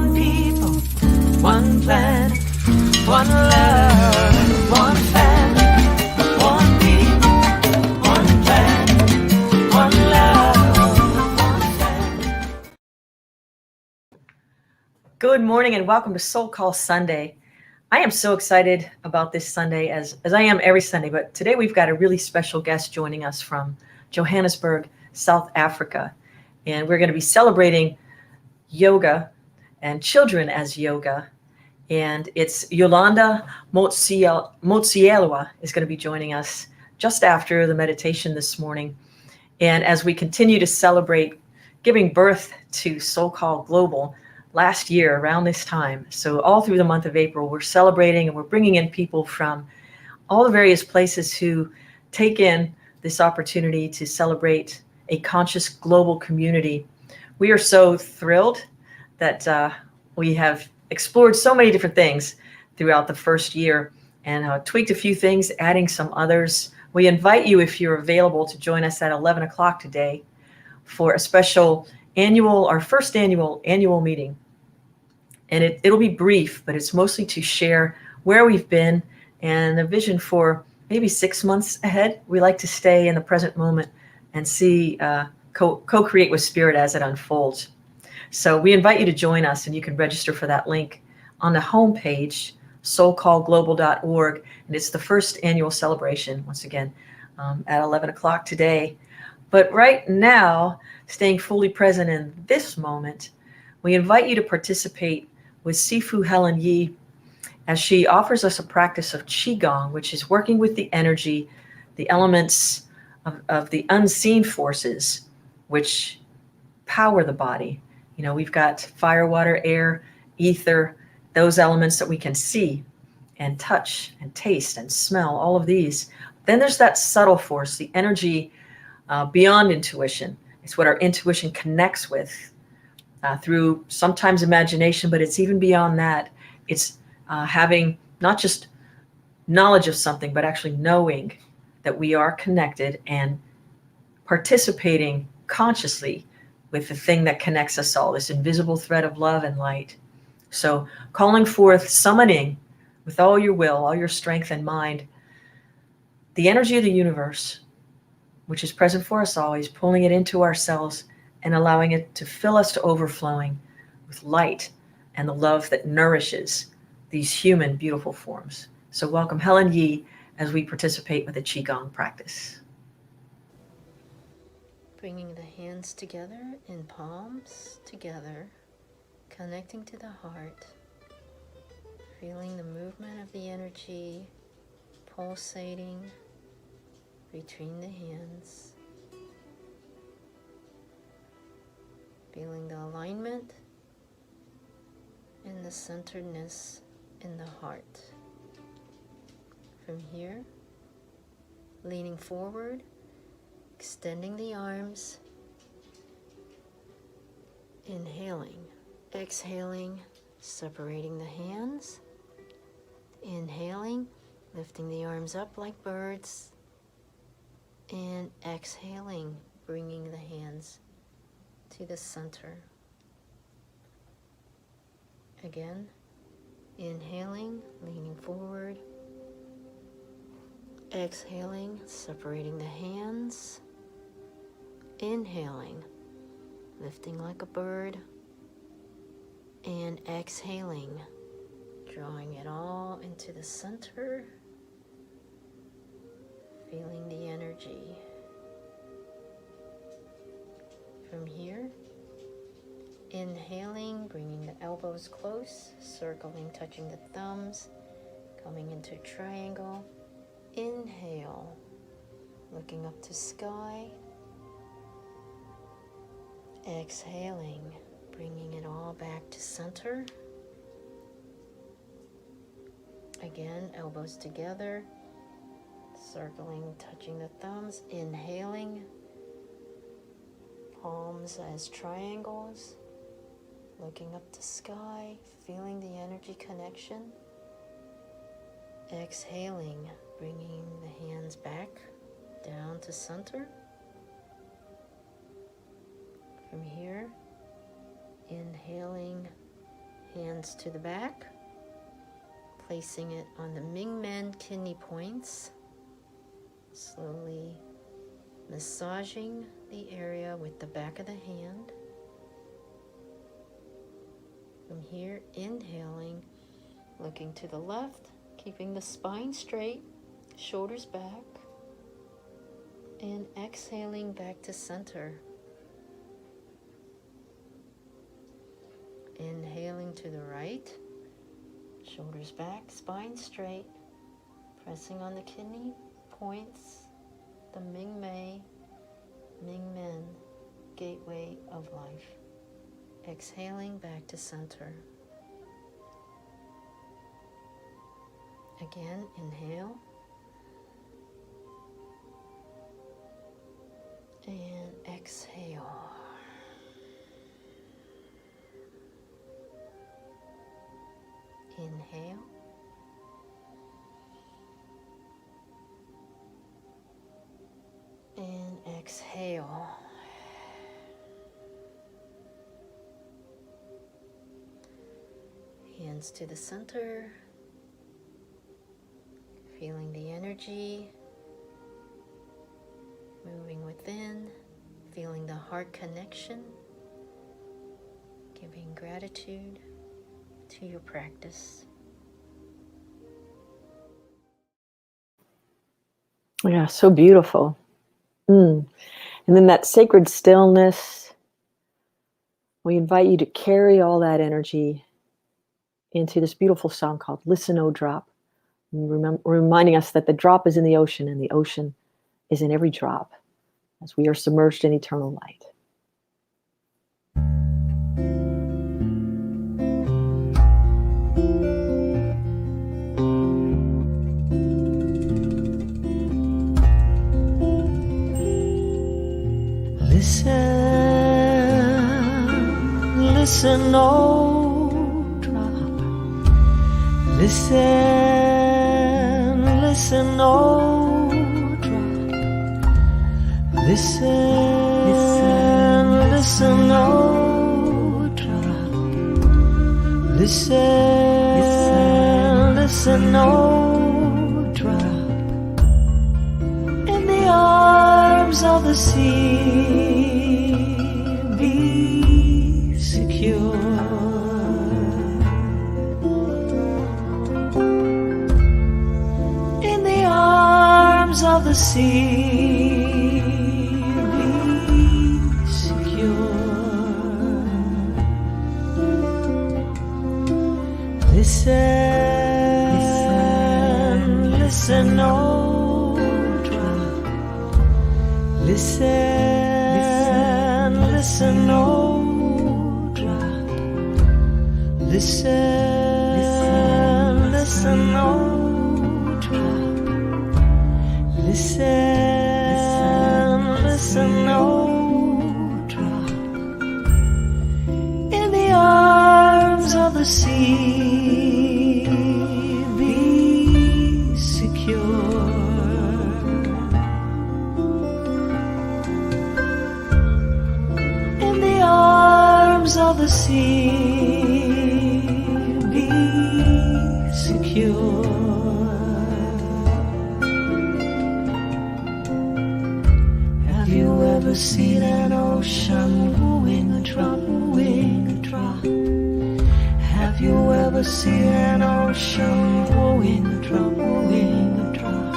one people, one planet, one love, one family, one people, one planet, one love, one family. Good morning and welcome to SoulCall Sunday. I am so excited about this Sunday as I am every Sunday, but today we've got a really special guest joining us from Johannesburg, South Africa. And we're going to be celebrating yoga and children as yoga. And it's Yolanda Motsieloa is going to be joining us just after the meditation this morning. And as we continue to celebrate giving birth to SoulCall Global last year around this time. So all through the month of April, we're celebrating and we're bringing in people from all the various places who take in this opportunity to celebrate a conscious global community. We are so thrilled that we have explored so many different things throughout the first year and tweaked a few things, adding some others. We invite you, if you're available, to join us at 11 o'clock today for a special our first annual meeting. And it'll be brief, but it's mostly to share where we've been and the vision for maybe 6 months ahead. We like to stay in the present moment and see co-create with spirit as it unfolds. So we invite you to join us, and you can register for that link on the homepage, soulcallglobal.org. And it's the first annual celebration, once again, at 11 o'clock today. But right now, staying fully present in this moment, we invite you to participate with Sifu Helen Yi as she offers us a practice of Qigong, which is working with the energy, the elements of the unseen forces which power the body. You know, we've got fire, water, air, ether, those elements that we can see and touch and taste and smell, all of these. Then there's that subtle force, the energy beyond intuition. It's what our intuition connects with through sometimes imagination, but it's even beyond that. It's having not just knowledge of something, but actually knowing that we are connected and participating consciously with the thing that connects us all, this invisible thread of love and light. So calling forth, summoning with all your will, all your strength and mind, the energy of the universe, which is present for us always, pulling it into ourselves and allowing it to fill us to overflowing with light and the love that nourishes these human beautiful forms. So welcome Helen Yi as we participate with the Qigong practice. Bringing the hands together in palms together, connecting to the heart, feeling the movement of the energy pulsating between the hands, feeling the alignment and the centeredness in the heart. From here, leaning forward, extending the arms, inhaling, exhaling, separating the hands, inhaling, lifting the arms up like birds, and exhaling, bringing the hands to the center. Again, inhaling, leaning forward, exhaling, separating the hands, inhaling, lifting like a bird, and exhaling, drawing it all into the center, feeling the energy. From here, inhaling, bringing the elbows close, circling, touching the thumbs, coming into a triangle. Inhale, looking up to sky. Exhaling, bringing it all back to center. Again, elbows together, circling, touching the thumbs. Inhaling, palms as triangles, looking up to sky, feeling the energy connection. Exhaling, bringing the hands back down to center. From here, inhaling, hands to the back, placing it on the Ming-Men kidney points, slowly massaging the area with the back of the hand. From here, inhaling, looking to the left, keeping the spine straight, shoulders back, and exhaling back to center. Inhaling to the right, shoulders back, spine straight, pressing on the kidney points, the Ming-Men gateway of life. Exhaling back to center. Again, inhale. And exhale. Inhale. And exhale. Hands to the center. Feeling the energy moving within, feeling the heart connection, giving gratitude to your practice. Yeah, so beautiful. And then that sacred stillness, we invite you to carry all that energy into this beautiful song called Listen, O Drop. Reminding us that the drop is in the ocean and the ocean is in every drop as we are submerged in eternal light. Listen, listen, oh drop. Listen, listen, oh drop. Listen, listen, listen, oh drop. Listen, listen, listen, oh drop. In the arms of the sea, be secure. In the arms of the sea, be secure. Listen, listen, listen, oh drop. Listen, listen, oh drop. Listen, listen, oh drop. Listen, listen, oh drop. In the arms of the sea, be secure. In the arms of the sea, be secure. Have you ever seen an ocean wooing a drop, wooing a drop? Have you ever seen an ocean wooing a drop, wooing a drop?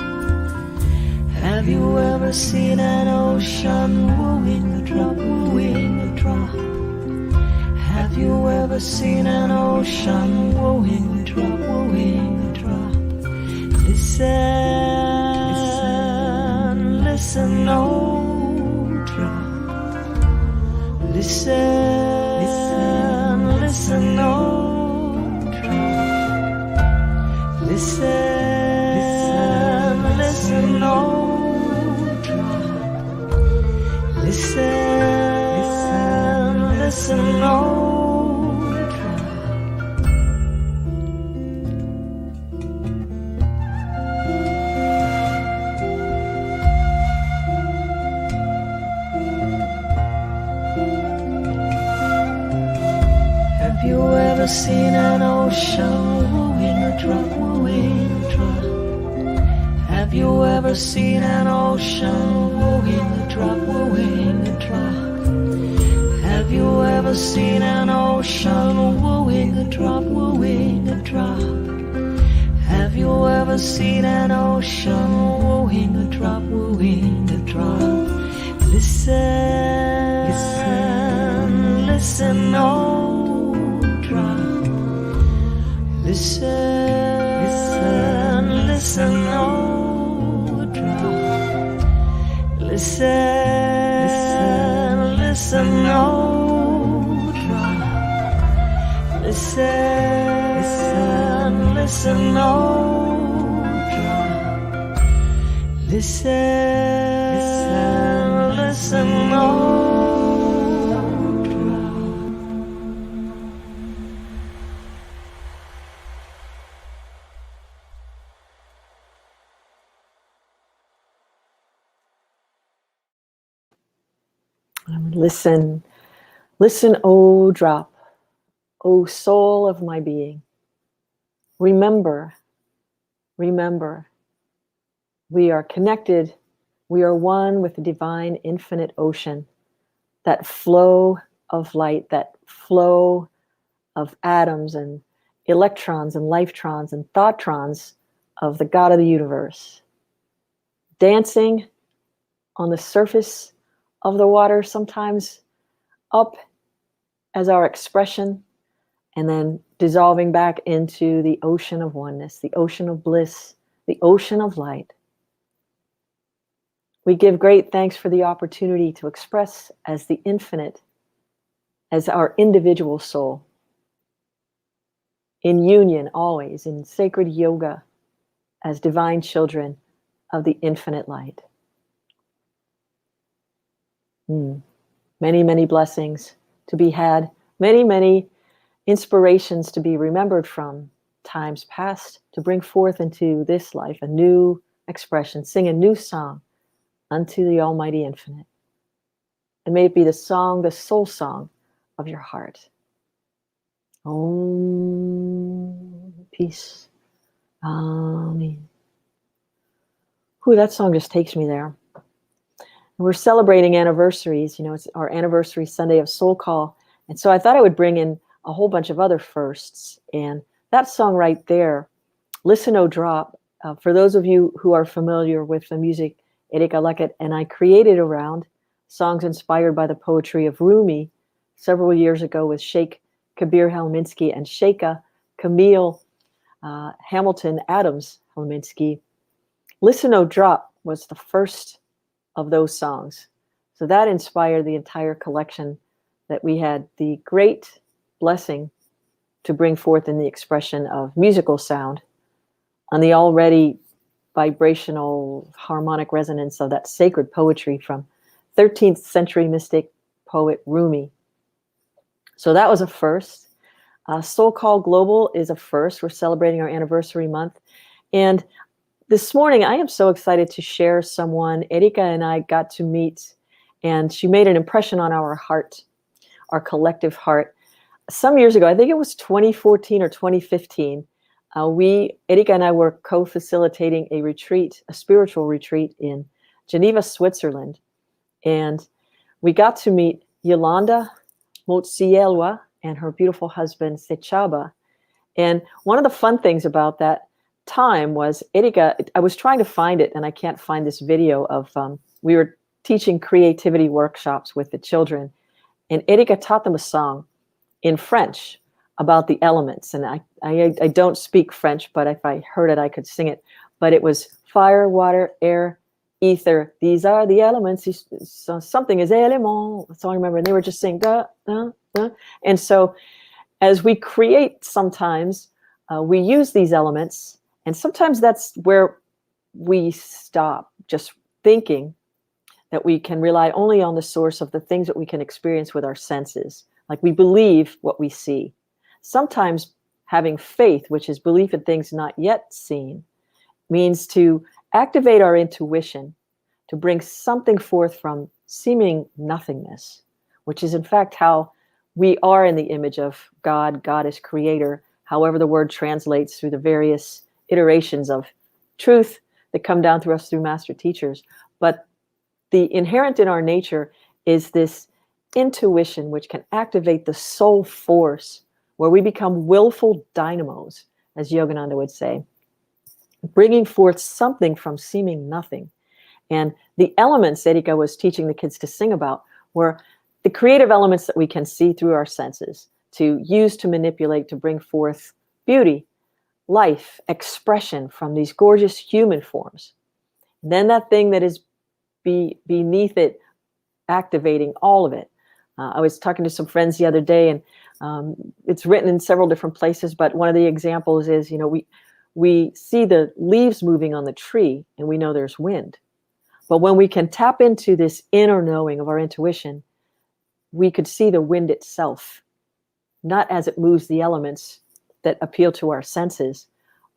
Have you ever seen an ocean wooing a drop, wooing a drop? Have you ever seen an ocean wooing a drop, wooing a drop? Listen, listen, oh drop. Listen, listen, listen, oh drop. Listen, listen, oh drop. Listen, listen, oh drop. Have you ever seen an ocean wooing a drop, wooing a drop? Have you ever seen an ocean wooing a drop, wooing a drop? Have you ever seen an ocean wooing a drop, wooing a drop? Have you ever seen an ocean wooing a drop, wooing a drop? Listen, listen, listen, oh drop. Listen, listen, listen, oh drop. Listen, listen, listen, oh drop. Listen, listen, listen, oh drop. Listen, listen, listen, oh drop. Listen, listen, oh drop, oh soul of my being. Remember, remember, we are connected. We are one with the divine infinite ocean, that flow of light, that flow of atoms and electrons and lifetrons and thoughtrons of the God of the universe, dancing on the surface of the water, sometimes up as our expression, and then dissolving back into the ocean of oneness, the ocean of bliss, the ocean of light. We give great thanks for the opportunity to express as the infinite, as our individual soul, in union always, in sacred yoga, as divine children of the infinite light. Many, many blessings to be had, many, many inspirations to be remembered from times past, to bring forth into this life a new expression, sing a new song unto the Almighty Infinite. And may it be the song, the soul song of your heart. Om, peace. Amen. Ooh, that song just takes me there. We're celebrating anniversaries. You know, it's our anniversary Sunday of SoulCall. And so I thought I would bring in a whole bunch of other firsts. And that song right there, Listen, O Drop, for those of you who are familiar with the music Erika Luckett and I created around songs inspired by the poetry of Rumi several years ago with Sheikh Kabir Helminski and Sheikha Camille Hamilton Adams Helminski. Listen, O Drop was the first of those songs. So that inspired the entire collection that we had the great blessing to bring forth in the expression of musical sound on the already vibrational harmonic resonance of that sacred poetry from 13th century mystic poet Rumi. So that was a first. SoulCall Global is a first. We're celebrating our anniversary month. And this morning, I am so excited to share someone Erika and I got to meet, and she made an impression on our heart, our collective heart. Some years ago, I think it was 2014 or 2015, Erika and I were co-facilitating a retreat, a spiritual retreat in Geneva, Switzerland. And we got to meet Yolanda, Motsieloa, and her beautiful husband, Sechaba. And one of the fun things about that time was Erika, I was trying to find it and I can't find this video of, we were teaching creativity workshops with the children, and Erika taught them a song in French about the elements. And I don't speak French, but if I heard it, I could sing it. But it was fire, water, air, ether. These are the elements. So something is élément. That's all I remember. And they were just saying, da, da, da. And so as we create sometimes, we use these elements. And sometimes that's where we stop just thinking that we can rely only on the source of the things that we can experience with our senses. Like we believe what we see. Sometimes having faith, which is belief in things not yet seen, means to activate our intuition, to bring something forth from seeming nothingness, which is in fact how we are in the image of God, Goddess, Creator, however the word translates through the various iterations of truth that come down through us through master teachers. But the inherent in our nature is this intuition which can activate the soul force, where we become willful dynamos, as Yogananda would say, bringing forth something from seeming nothing. And the elements Erika was teaching the kids to sing about were the creative elements that we can see through our senses, to use, to manipulate, to bring forth beauty, life, expression from these gorgeous human forms. And then that thing that is beneath it, activating all of it. I was talking to some friends the other day, and it's written in several different places, but one of the examples is, we see the leaves moving on the tree and we know there's wind. But when we can tap into this inner knowing of our intuition, we could see the wind itself, not as it moves the elements that appeal to our senses,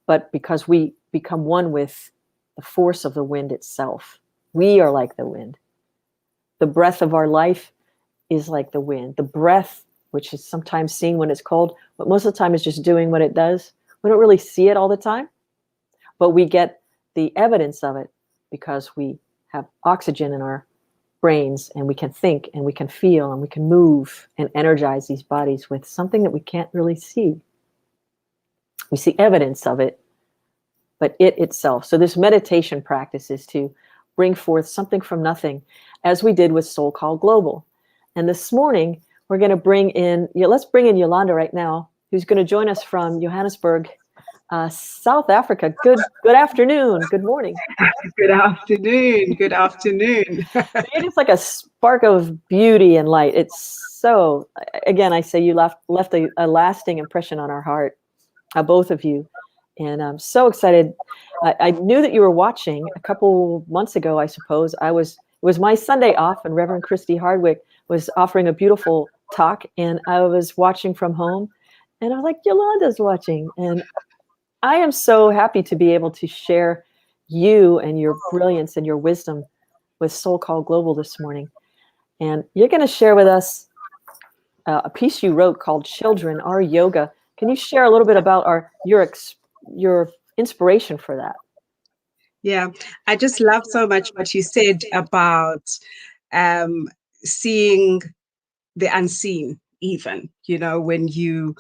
but because we become one with the force of the wind itself. We are like the wind. The breath of our life is like the wind. The breath, which is sometimes seen when it's cold, but most of the time is just doing what it does. We don't really see it all the time, but we get the evidence of it because we have oxygen in our brains, and we can think and we can feel and we can move and energize these bodies with something that we can't really see. We see evidence of it, but it itself. So this meditation practice is to bring forth something from nothing, as we did with SoulCall Global. And this morning, we're going to bring in, let's bring in Yolanda right now, who's going to join us from Johannesburg, South Africa. Good afternoon. Good morning. Good afternoon. Good afternoon. You're just like a spark of beauty and light. It's so, again, I say you left a lasting impression on our heart, both of you. And I'm so excited. I knew that you were watching a couple months ago, I suppose. It was my Sunday off, and Reverend Christy Hardwick was offering a beautiful talk, and I was watching from home, and I was like, Yolanda's watching. And I am so happy to be able to share you and your brilliance and your wisdom with SoulCall Global this morning. And you're going to share with us a piece you wrote called Children Are Yoga. Can you share a little bit about your inspiration for that? Yeah, I just love so much what you said about seeing the unseen, even, when you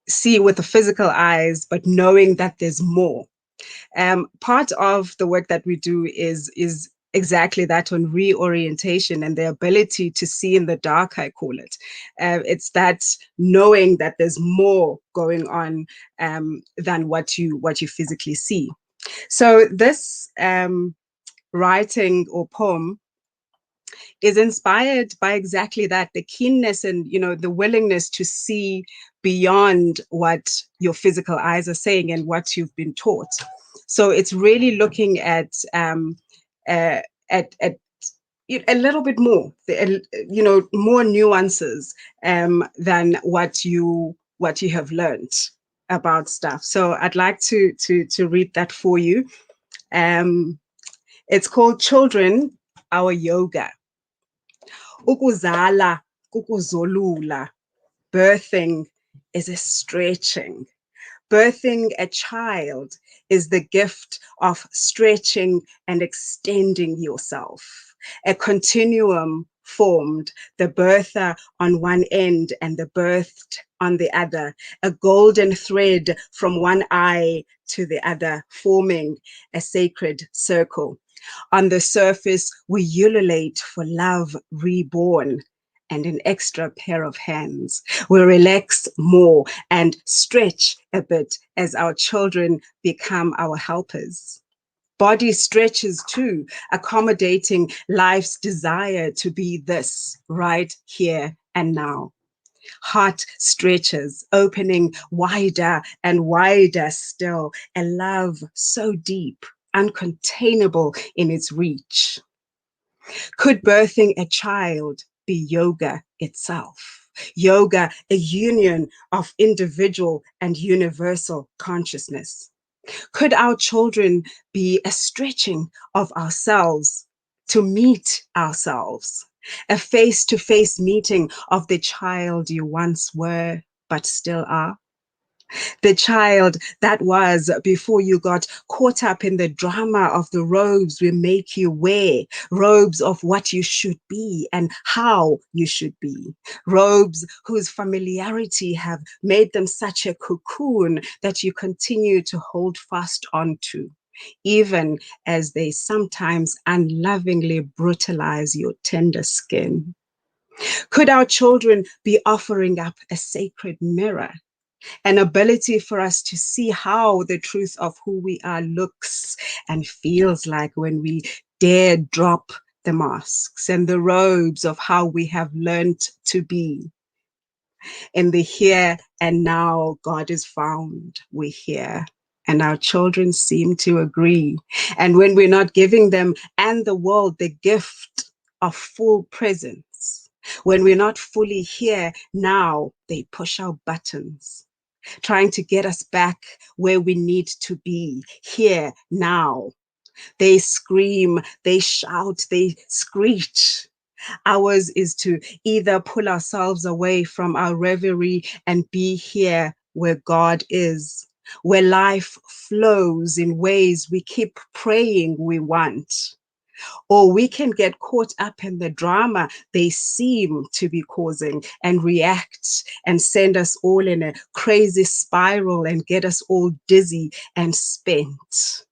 see with the physical eyes, but knowing that there's more. Part of the work that we do is exactly that, on reorientation and the ability to see in the dark, I call it. It's that knowing that there's more going on than what you physically see. So this writing or poem is inspired by exactly that, the keenness and, the willingness to see beyond what your physical eyes are saying and what you've been taught. So it's really looking at a little bit more, more nuances than what you have learned about stuff. So I'd like to read that for you. It's called Children, Our Yoga. Ukuzala kukuzolula. Birthing is a stretching. Birthing a child is the gift of stretching and extending yourself. A continuum formed, the birther on one end and the birthed on the other, a golden thread from one eye to the other, forming a sacred circle. On the surface, we ululate for love reborn and an extra pair of hands. We relax more and stretch a bit as our children become our helpers. Body stretches too, accommodating life's desire to be this right here and now. Heart stretches, opening wider and wider still, a love so deep, uncontainable in its reach. Could birthing a child be yoga itself? Yoga, a union of individual and universal consciousness. Could our children be a stretching of ourselves to meet ourselves? a face-to-face meeting of the child you once were, but still are. The child that was before you got caught up in the drama of the robes we make you wear, robes of what you should be and how you should be, robes whose familiarity have made them such a cocoon that you continue to hold fast onto, even as they sometimes unlovingly brutalize your tender skin. Could our children be offering up a sacred mirror, an ability for us to see how the truth of who we are looks and feels like when we dare drop the masks and the robes of how we have learned to be? In the here and now, God is found. We're here. And our children seem to agree. And when we're not giving them and the world the gift of full presence, when we're not fully here now, they push our buttons, trying to get us back where we need to be, here, now. They scream, they shout, they screech. Ours is to either pull ourselves away from our reverie and be here where God is, where life flows in ways we keep praying we want. Or we can get caught up in the drama they seem to be causing and react and send us all in a crazy spiral and get us all dizzy and spent.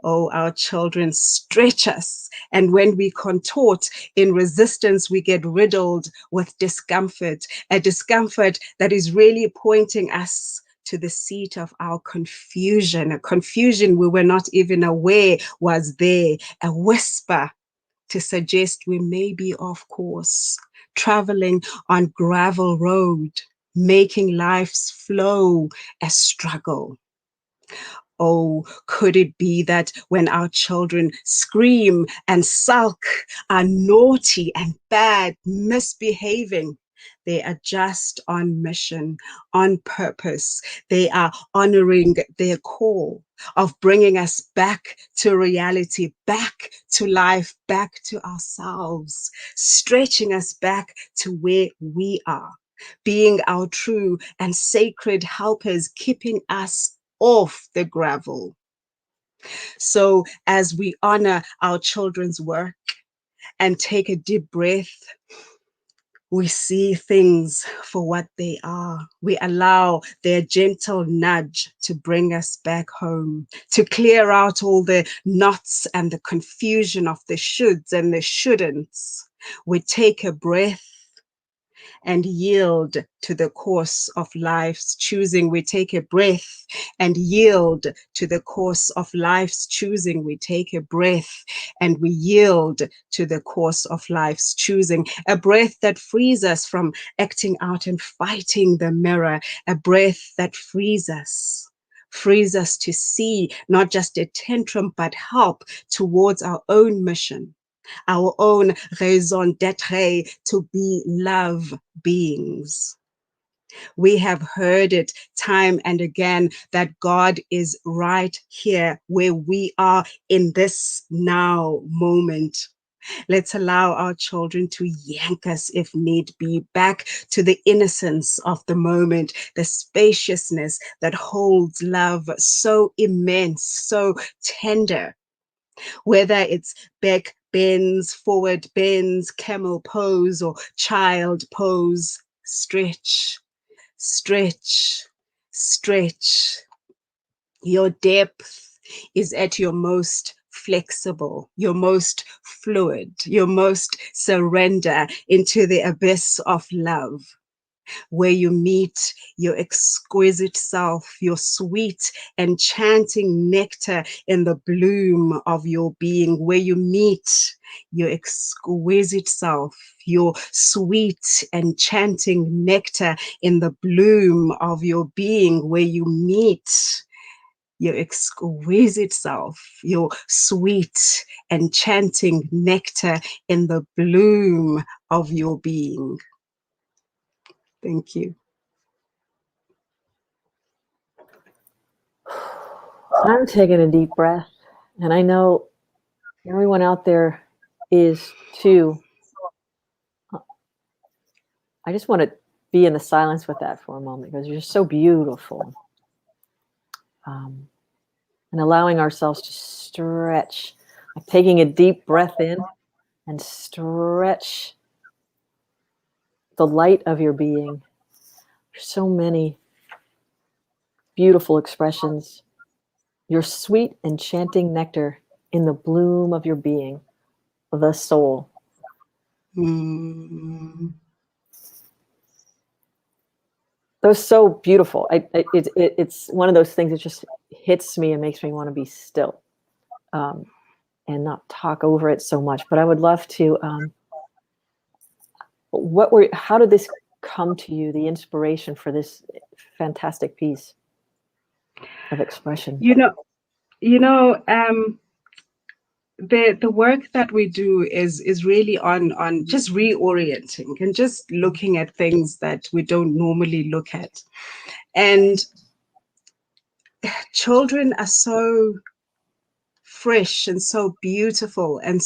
Oh, our children stretch us. And when we contort in resistance, we get riddled with discomfort, a discomfort that is really pointing us to the seat of our confusion, a confusion we were not even aware was there, a whisper to suggest we may be off course, traveling on gravel road, making life's flow a struggle. Oh, could it be that when our children scream and sulk, are naughty and bad, misbehaving, they are just on mission, on purpose. They are honoring their call of bringing us back to reality, back to life, back to ourselves, stretching us back to where we are, being our true and sacred helpers, keeping us off the gravel. So as we honor our children's work and take a deep breath, we see things for what they are. We allow their gentle nudge to bring us back home, to clear out all the knots and the confusion of the shoulds and the shouldn'ts. We take a breath and yield to the course of life's choosing. We take a breath and yield to the course of life's choosing. We take a breath and we yield to the course of life's choosing. A breath that frees us from acting out and fighting the mirror. A breath that frees us to see not just a tantrum, but help towards our own mission, our own raison d'être, to be love beings. We have heard it time and again that God is right here where we are in this now moment. Let's allow our children to yank us, if need be, back to the innocence of the moment, the spaciousness that holds love so immense, so tender. Whether it's back bends, forward bends, camel pose, or child pose, stretch, stretch, stretch. Your depth is at your most flexible, your most fluid, your most surrender into the abyss of love, where you meet your exquisite self, your sweet, enchanting nectar in the bloom of your being, where you meet your exquisite self, your sweet, enchanting nectar in the bloom of your being, where you meet your exquisite self, your sweet, enchanting nectar in the bloom of your being. Thank you. I'm taking a deep breath, and I know everyone out there is too. I just want to be in the silence with that for a moment because you're so beautiful. And allowing ourselves to stretch, like taking a deep breath in and stretch the light of your being. There's so many beautiful expressions. Your sweet, enchanting nectar in the bloom of your being, the soul. Mm. That was so beautiful. It's one of those things that just hits me and makes me want to be still and not talk over it so much. But I would love to. How did this come to you? The inspiration for this fantastic piece of expression. The work that we do is really on just reorienting and just looking at things that we don't normally look at. And children are so fresh and so beautiful and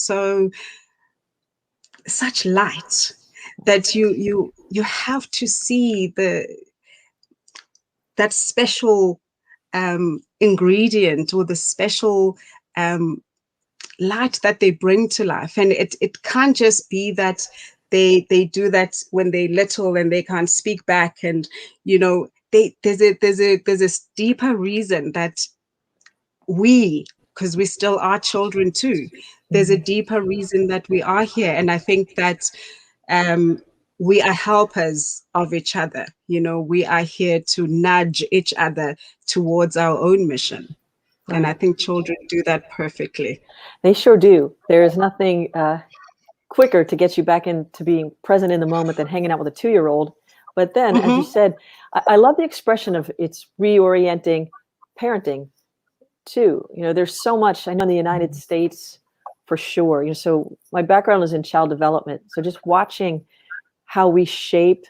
such light that you have to see that special ingredient or the special light that they bring to life. And it can't just be that they do that when they're little and they can't speak back. And there's a deeper reason that because we still are children too, there's a deeper reason that we are here. And I think that we are helpers of each other. We are here to nudge each other towards our own mission. Right. And I think children do that perfectly. They sure do. There is nothing quicker to get you back into being present in the moment than hanging out with a 2-year-old. But then, as you said, I love the expression of it's reorienting parenting too. There's so much. I know in the United States, for sure. So my background is in child development. So just watching how we shape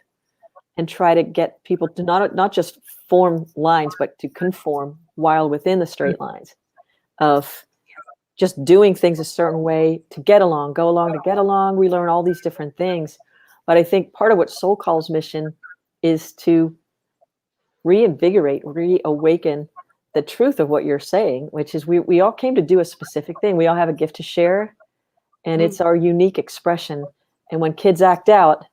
and try to get people to not just form lines, but to conform while within the straight lines of just doing things a certain way to get along, go along to get along. We learn all these different things. But I think part of what SoulCall's mission is to reinvigorate, reawaken the truth of what you're saying, which is we all came to do a specific thing. We all have a gift to share, and it's our unique expression. And when kids act out,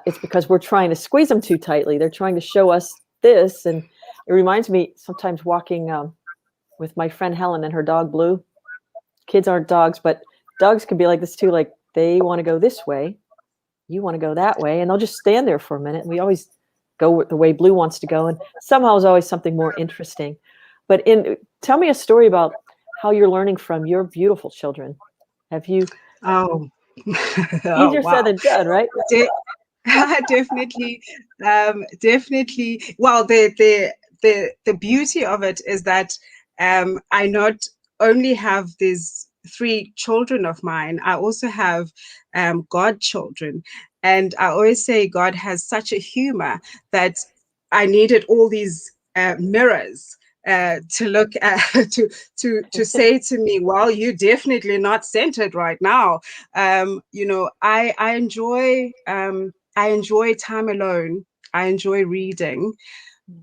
it's because we're trying to squeeze them too tightly. They're trying to show us this. And it reminds me sometimes walking with my friend Helen and her dog Blue. Kids aren't dogs, but dogs can be like this too. Like they want to go this way, you want to go that way, and they'll just stand there for a minute. And we always go the way Blue wants to go, and somehow there's always something more interesting. But tell me a story about how you're learning from your beautiful children. Have you? Easier said than done, right? Definitely. Well, the beauty of it is that I not only have these 3 children of mine, I also have godchildren. And I always say God has such a humor that I needed all these mirrors to look at, to say to me, well, you're definitely not centered right now. I enjoy time alone. I enjoy reading,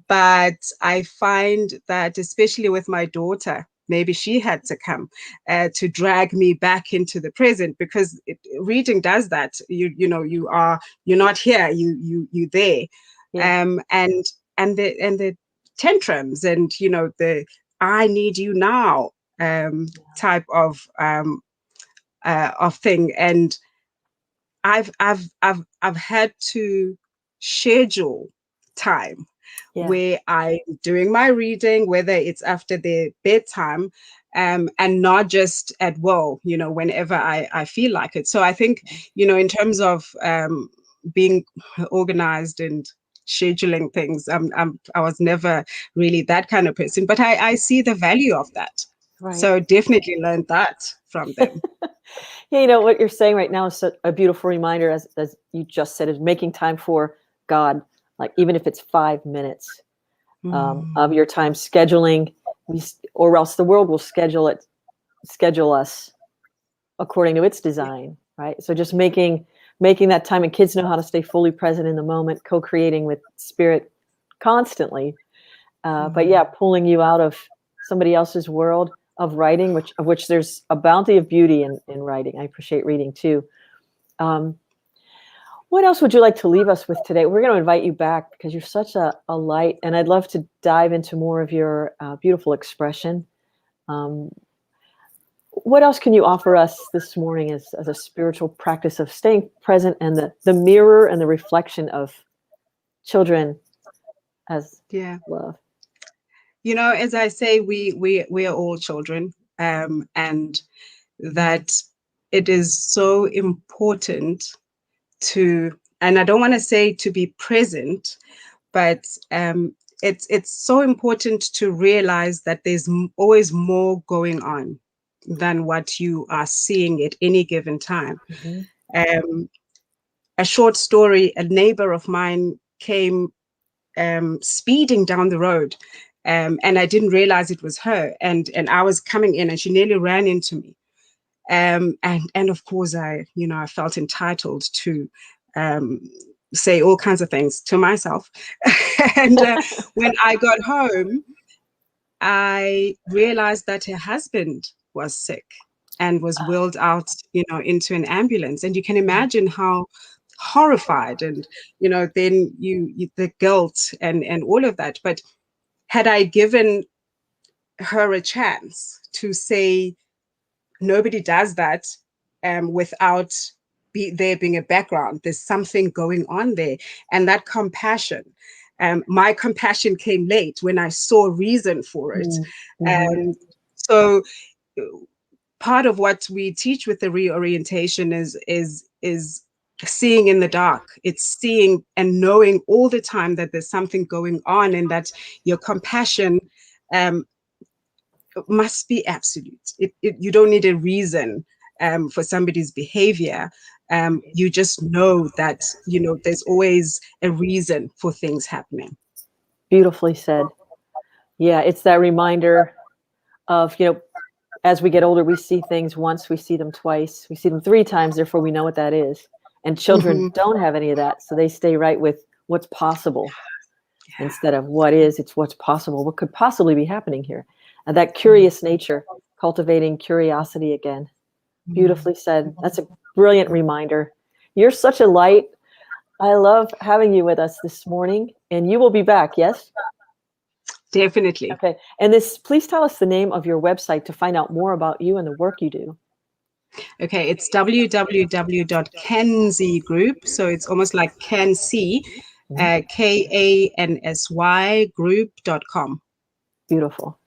but I find that especially with my daughter, maybe she had to come to drag me back into the present, because reading does that. You're not here, you there. Yeah. And the tantrums and the I need you now type of thing. And I've had to schedule time where I'm doing my reading, whether it's after their bedtime, and not just at will, whenever I feel like it. So I think, in terms of being organized and scheduling things, I was never really that kind of person, but I see the value of that. Right. So definitely learned that from them. Yeah, what you're saying right now is a beautiful reminder, as you just said, is making time for God, like even if it's 5 minutes of your time, scheduling, or else the world will schedule us according to its design, right? So just making making that time, and kids know how to stay fully present in the moment, co-creating with spirit constantly. But yeah, pulling you out of somebody else's world of writing, of which there's a bounty of beauty in writing. I appreciate reading too. What else would you like to leave us with today? We're going to invite you back because you're such a light, and I'd love to dive into more of your beautiful expression. What else can you offer us this morning as a spiritual practice of staying present and the mirror and the reflection of children as love? You know, as I say, we are all children, and that it is so important to, and I don't want to say to be present, but it's so important to realize that there's always more going on than what you are seeing at any given time. A short story, a neighbor of mine came speeding down the road, and I didn't realize it was her, and I was coming in and she nearly ran into me. And of course I felt entitled to say all kinds of things to myself. And when I got home, I realized that her husband was sick and was wheeled out, into an ambulance. And you can imagine how horrified, and then you the guilt and all of that. But had I given her a chance to say, nobody does that without there being a background, there's something going on there, and that compassion. My compassion came late when I saw a reason for it. So part of what we teach with the reorientation is seeing in the dark. It's seeing and knowing all the time that there's something going on, and that your compassion must be absolute. You don't need a reason for somebody's behavior. You just know that, there's always a reason for things happening. Beautifully said. Yeah, it's that reminder of, as we get older, we see things once, we see them twice, we see them 3 times, therefore we know what that is. And children don't have any of that, so they stay right with what's possible instead of what is. It's what's possible. What could possibly be happening here? And that curious nature, cultivating curiosity again. Beautifully said. That's a brilliant reminder. You're such a light. I love having you with us this morning, and you will be back, yes? Definitely. Okay. And please tell us the name of your website to find out more about you and the work you do. Okay, it's www.kansy group. So it's almost like Kansy, KANSY group.com. Beautiful.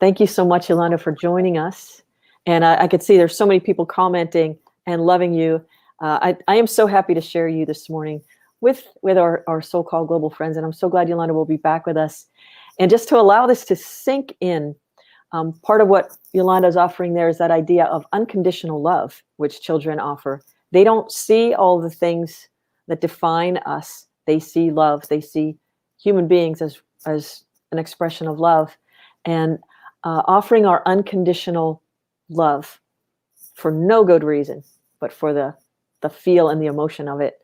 Thank you so much, Yolanda, for joining us. And I could see there's so many people commenting and loving you. I am so happy to share you this morning with our SoulCall Global friends. And I'm so glad Yolanda will be back with us. And just to allow this to sink in, part of what Yolanda is offering there is that idea of unconditional love, which children offer. They don't see all the things that define us. They see love. They see human beings as an expression of love. And offering our unconditional love for no good reason, but for the feel and the emotion of it,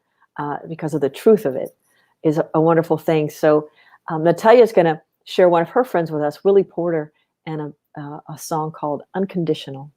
because of the truth of it, is a wonderful thing. So Natalia is going to share one of her friends with us, Willie Porter, and a song called Unconditional.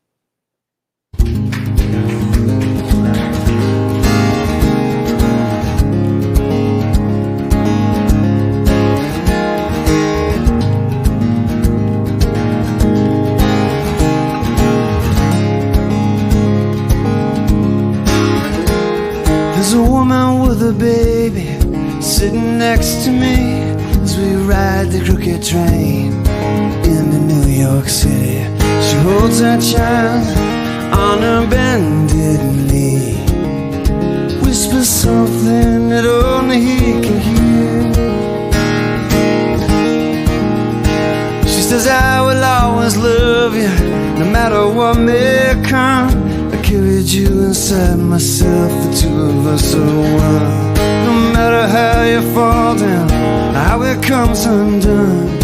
There's a woman with a baby sitting next to me as we ride the crooked train into New York City. She holds her child on her bended knee, whispers something that only he can hear. She says, I will always love you, no matter what may come. I carried you inside myself, the two of us are one. No matter how you fall down, how it comes undone,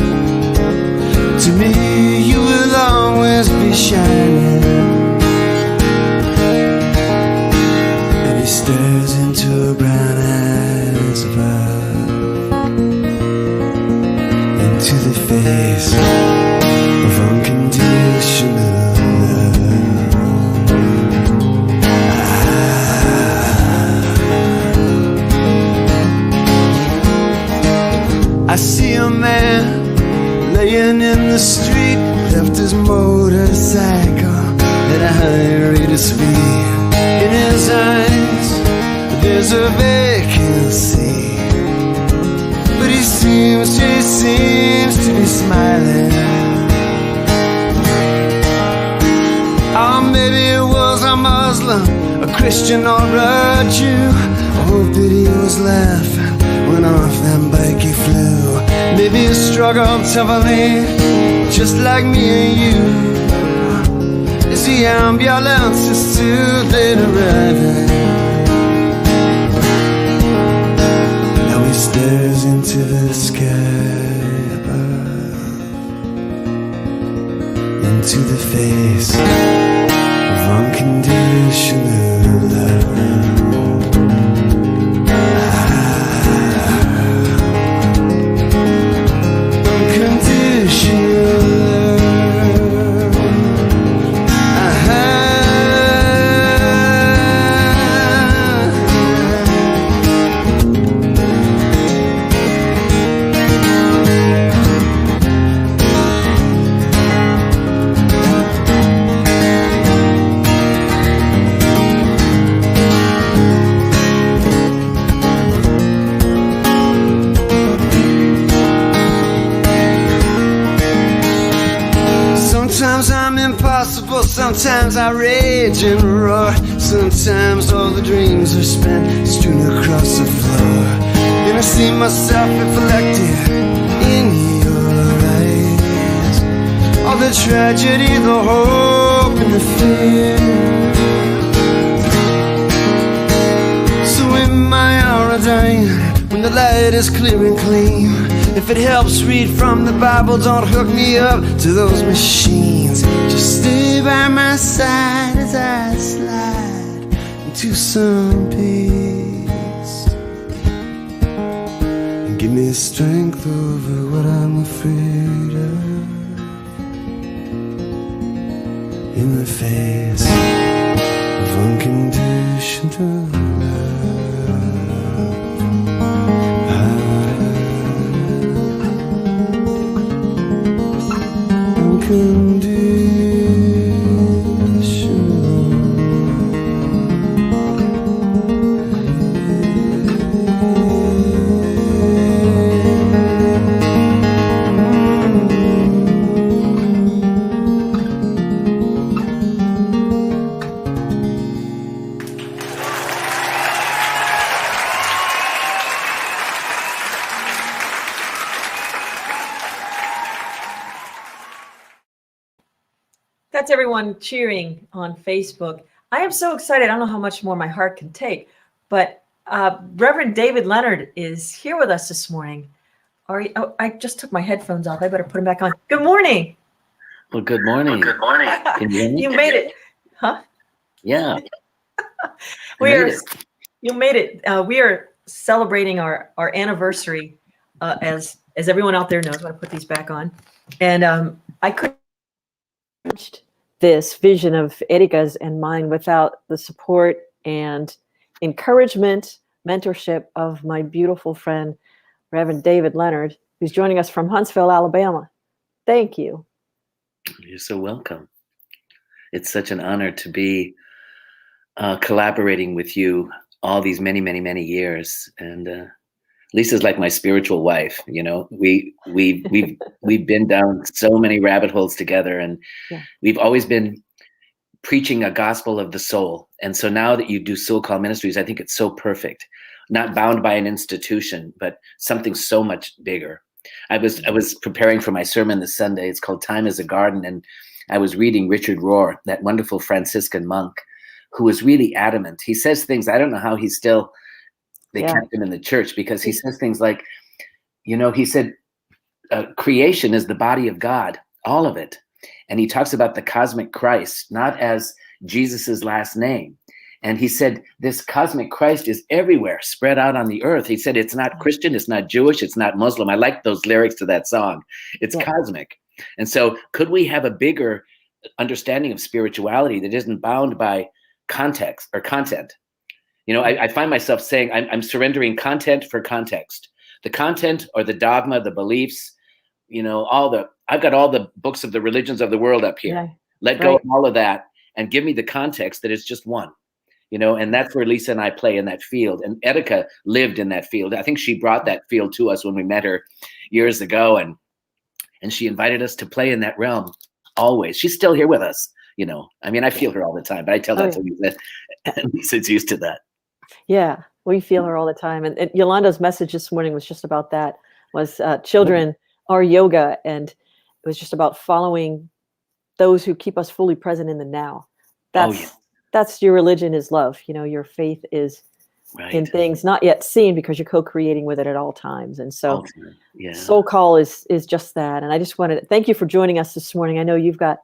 to me you will always be shining. And he stares the face of unconditional love. I see a man laying in the street, left his motorcycle at a high rate of speed. In his eyes there's a vacancy, but he seems to be smiling. Oh, maybe it was a Muslim, a Christian or a Jew. I hope that he was laughing when off that bike he flew. Maybe he struggled to believe, just like me and you. As the ambulance is too late arriving, now he stares into the sky above, into the face of unconditional love. Sometimes I'm impossible, sometimes I rage and roar. Sometimes all the dreams are spent strewn across the floor. And I see myself reflected in your eyes, all the tragedy, the hope and the fear. So in my hour of dying, when the light is clear and clean, if it helps read from the Bible, don't hook me up to those machines. Just stay by my side as I slide into some peace, and give me strength over what I'm afraid of. In the face of unconditional That's everyone cheering on Facebook. I am so excited. I don't know how much more my heart can take, but Reverend David Leonard is here with us this morning. Oh, I just took my headphones off. I better put them back on. Good morning. Well, good morning. Good morning. Can you hear me? You made it. Huh? Yeah. You made it. We are celebrating our anniversary, as everyone out there knows. I'm going to put these back on. And I couldn't this vision of Erika's and mine without the support and encouragement, mentorship of my beautiful friend, Reverend David Leonard, who's joining us from Huntsville, Alabama. Thank you. You're so welcome. It's such an honor to be collaborating with you all these many, many, many years. And Lisa's like my spiritual wife. You know, we've been down so many rabbit holes together, and we've always been preaching a gospel of the soul. And so now that you do SoulCall Ministries, I think it's so perfect, not bound by an institution, but something so much bigger. I was preparing for my sermon this Sunday. It's called Time is a Garden. And I was reading Richard Rohr, that wonderful Franciscan monk, who was really adamant. He says things, I don't know how he's still, they kept him in the church, because he says things like, you know, he said, creation is the body of God, all of it. And he talks about the cosmic Christ, not as Jesus's last name. And he said, this cosmic Christ is everywhere, spread out on the earth. He said, it's not Christian, it's not Jewish, it's not Muslim. I like those lyrics to that song. It's cosmic. And so could we have a bigger understanding of spirituality that isn't bound by context or content? You know, I find myself saying I'm surrendering content for context. The content or the dogma, the beliefs, you know, I've got all the books of the religions of the world up here. Yeah. Let go of all of that and give me the context that it's just one. You know, and that's where Lisa and I play in that field. And Etika lived in that field. I think she brought that field to us when we met her years ago. And she invited us to play in that realm always. She's still here with us. You know, I mean, I feel her all the time, but I tell that to Lisa. And Lisa's used to that. Yeah, we feel her all the time. And Yolanda's message this morning was just about that, was children are yoga. And it was just about following those who keep us fully present in the now. That's your religion is love. You know, your faith is in things not yet seen because you're co-creating with it at all times. And so SoulCall is just that. And I just wanted to thank you for joining us this morning. I know you've got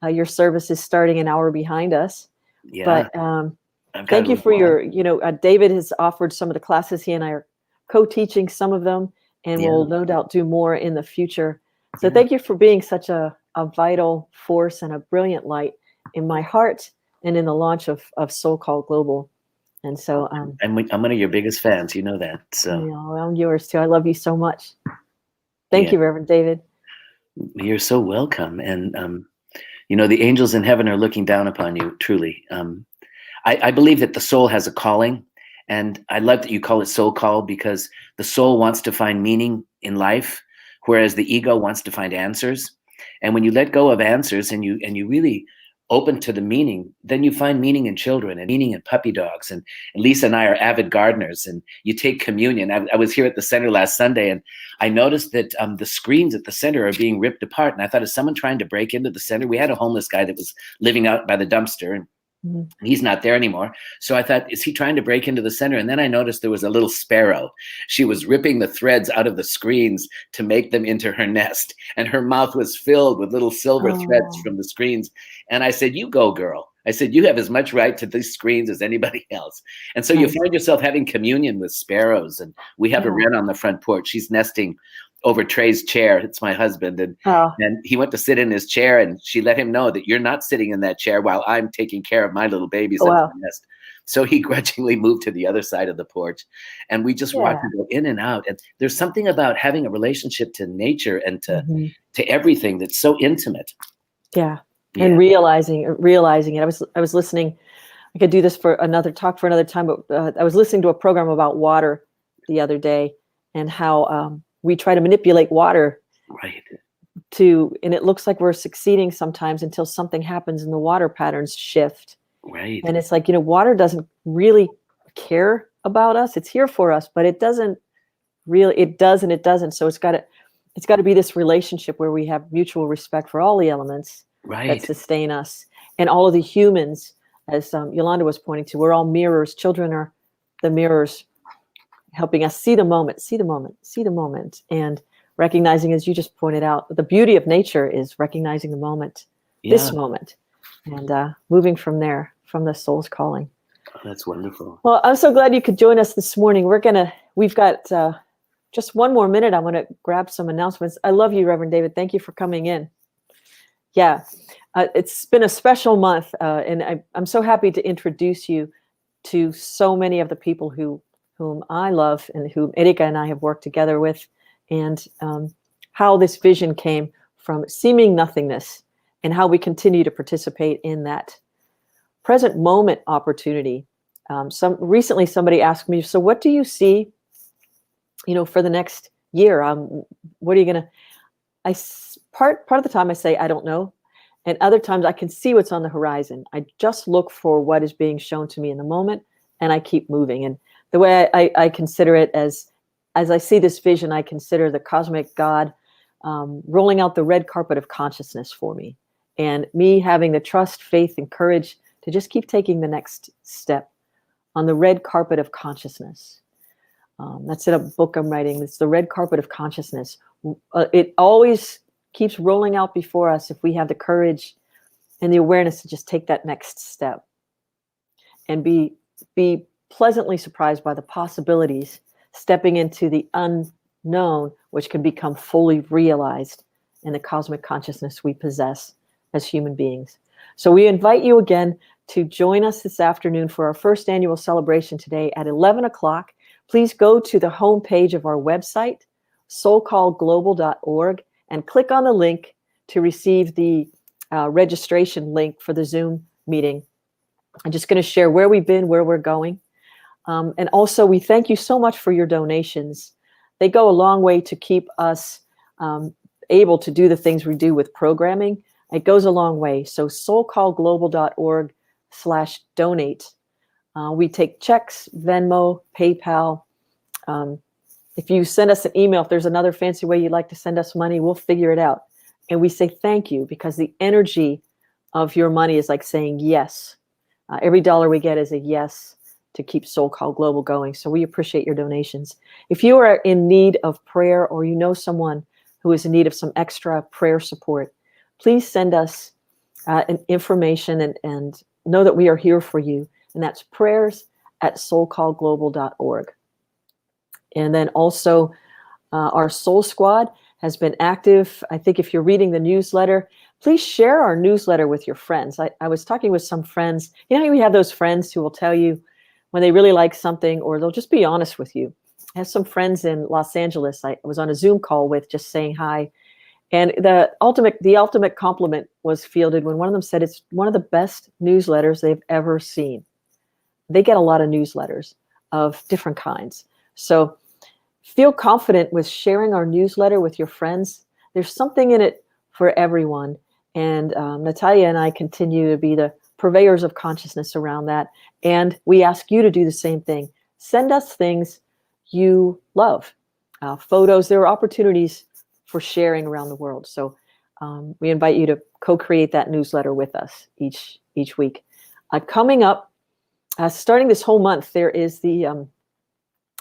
your service is starting an hour behind us. Yeah. But thank you for your, you know, David has offered some of the classes. He and I are co-teaching some of them, and we'll no doubt do more in the future. So thank you for being such a vital force and a brilliant light in my heart and in the launch of SoulCall Global. And so I'm one of your biggest fans. You know that. So you know, I'm yours too. I love you so much. Thank you, Reverend David. You're so welcome. And you know, the angels in heaven are looking down upon you, truly. I believe that the soul has a calling, and I love that you call it SoulCall, because the soul wants to find meaning in life, whereas the ego wants to find answers. And when you let go of answers and you really open to the meaning, then you find meaning in children and meaning in puppy dogs. And Lisa and I are avid gardeners, and you take communion. I was here at the center last Sunday, and I noticed that the screens at the center are being ripped apart. And I thought, is someone trying to break into the center? We had a homeless guy that was living out by the dumpster, and he's not there anymore. So I thought, is he trying to break into the center? And then I noticed there was a little sparrow. She was ripping the threads out of the screens to make them into her nest. And her mouth was filled with little silver threads from the screens. And I said, you go, girl. I said, you have as much right to these screens as anybody else. And so you find yourself having communion with sparrows. And we have a wren on the front porch. She's nesting over Trey's chair. It's my husband. And he went to sit in his chair, and she let him know that you're not sitting in that chair while I'm taking care of my little babies in the nest. So he grudgingly moved to the other side of the porch, and we just watched him go in and out. And there's something about having a relationship to nature and to everything that's so intimate. Yeah. And realizing it. I was listening. I could do this for another talk for another time, but I was listening to a program about water the other day, and how we try to manipulate water, and it looks like we're succeeding sometimes until something happens and the water patterns shift. Right. And it's like, you know, water doesn't really care about us. It's here for us, but it doesn't really. It does and it doesn't. So it's got to be this relationship where we have mutual respect for all the elements that sustain us, and all of the humans, as Yolanda was pointing to. We're all mirrors. Children are the mirrors, helping us see the moment, and recognizing, as you just pointed out, the beauty of nature is recognizing the moment, this moment, and moving from there, from the soul's calling. Oh, that's wonderful. Well, I'm so glad you could join us this morning. We've got just one more minute. I want to grab some announcements. I love you, Reverend David. Thank you for coming in. Yeah, it's been a special month, and I'm so happy to introduce you to so many of the people whom I love and whom Erika and I have worked together with, and how this vision came from seeming nothingness, and how we continue to participate in that present moment opportunity. Recently somebody asked me, so what do you see, you know, for the next year? What are you going to, part of the time I say, I don't know. And other times I can see what's on the horizon. I just look for what is being shown to me in the moment, and I keep moving. And the way I consider it, as I see this vision, I consider the cosmic God rolling out the red carpet of consciousness for me, and me having the trust, faith, and courage to just keep taking the next step on the red carpet of consciousness. That's in a book I'm writing. It's the red carpet of consciousness. It always keeps rolling out before us if we have the courage and the awareness to just take that next step. and be pleasantly surprised by the possibilities, stepping into the unknown, which can become fully realized in the cosmic consciousness we possess as human beings. So we invite you again to join us this afternoon for our first annual celebration today at 11 o'clock. Please go to the homepage of our website, soulcallglobal.org, and click on the link to receive the registration link for the Zoom meeting. I'm just going to share where we've been, where we're going. And also, we thank you so much for your donations. They go a long way to keep us able to do the things we do with programming. It goes a long way. So soulcallglobal.org/donate. We take checks, Venmo, PayPal. If you send us an email, if there's another fancy way you'd like to send us money, we'll figure it out. And we say thank you, because the energy of your money is like saying yes. Every dollar we get is a yes to keep SoulCall Global going. So we appreciate your donations. If you are in need of prayer, or you know someone who is in need of some extra prayer support, please send us information and know that we are here for you. And that's prayers@soulcallglobal.org. And then also our Soul Squad has been active. I think if you're reading the newsletter, please share our newsletter with your friends. I was talking with some friends. You know, we have those friends who will tell you when they really like something, or they'll just be honest with you. I have some friends in Los Angeles I was on a Zoom call with, just saying hi. And the ultimate compliment was fielded when one of them said it's one of the best newsletters they've ever seen. They get a lot of newsletters of different kinds. So feel confident with sharing our newsletter with your friends. There's something in it for everyone. And Natalia and I continue to be the purveyors of consciousness around that. And we ask you to do the same thing. Send us things you love. Photos. There are opportunities for sharing around the world. So we invite you to co-create that newsletter with us each week. Coming up, starting this whole month, there is the, I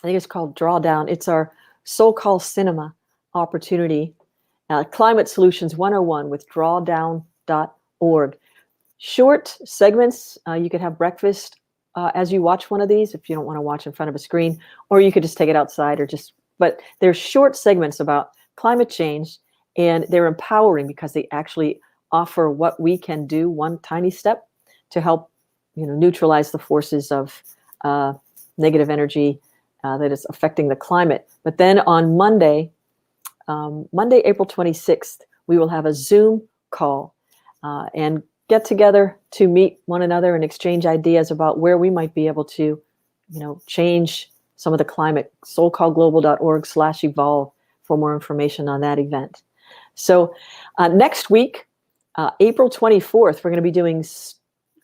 think it's called Drawdown. It's our SoulCall Cinema opportunity. Climate Solutions 101 with drawdown.org. Short segments. You could have breakfast as you watch one of these, if you don't want to watch in front of a screen, or you could just take it outside, but they're short segments about climate change, and they're empowering because they actually offer what we can do, one tiny step, to help neutralize the forces of negative energy that is affecting the climate. But then on Monday, April 26th, we will have a Zoom call and get together to meet one another and exchange ideas about where we might be able to, change some of the climate. soulcallglobal.org/evolve for more information on that event. So next week, April 24th, we're going to be doing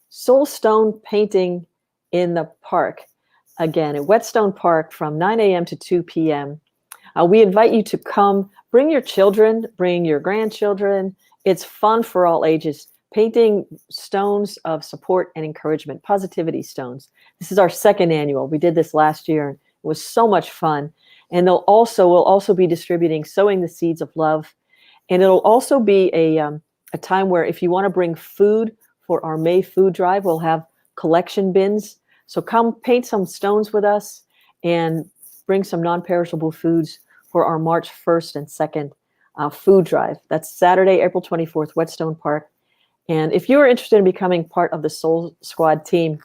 soul stone painting in the park. Again, at Whetstone Park from 9 a.m. to 2 p.m. We invite you to come. Bring your children, bring your grandchildren. It's fun for all ages. Painting stones of support and encouragement, positivity stones. This is our second annual. We did this last year, and it was so much fun. And we'll also be distributing Sowing the Seeds of Love. And it'll also be a time where if you want to bring food for our May food drive, we'll have collection bins. So come paint some stones with us and bring some non-perishable foods for our March 1st and 2nd food drive. That's Saturday, April 24th, Whetstone Park. And if you're interested in becoming part of the Soul Squad team,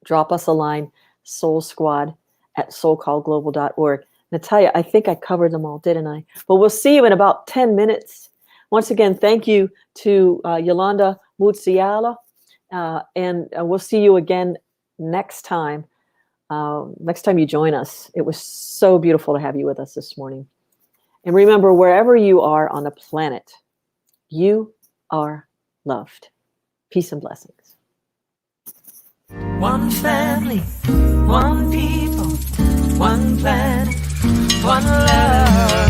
drop us a line, soulsquad@soulcallglobal.org. Natalia, I think I covered them all, didn't I? But we'll see you in about 10 minutes. Once again, thank you to Yolanda, Motsieloa, and we'll see you again next time you join us. It was so beautiful to have you with us this morning. And remember, wherever you are on the planet, you are loved. Peace and blessings. One family, one people, one planet, one love.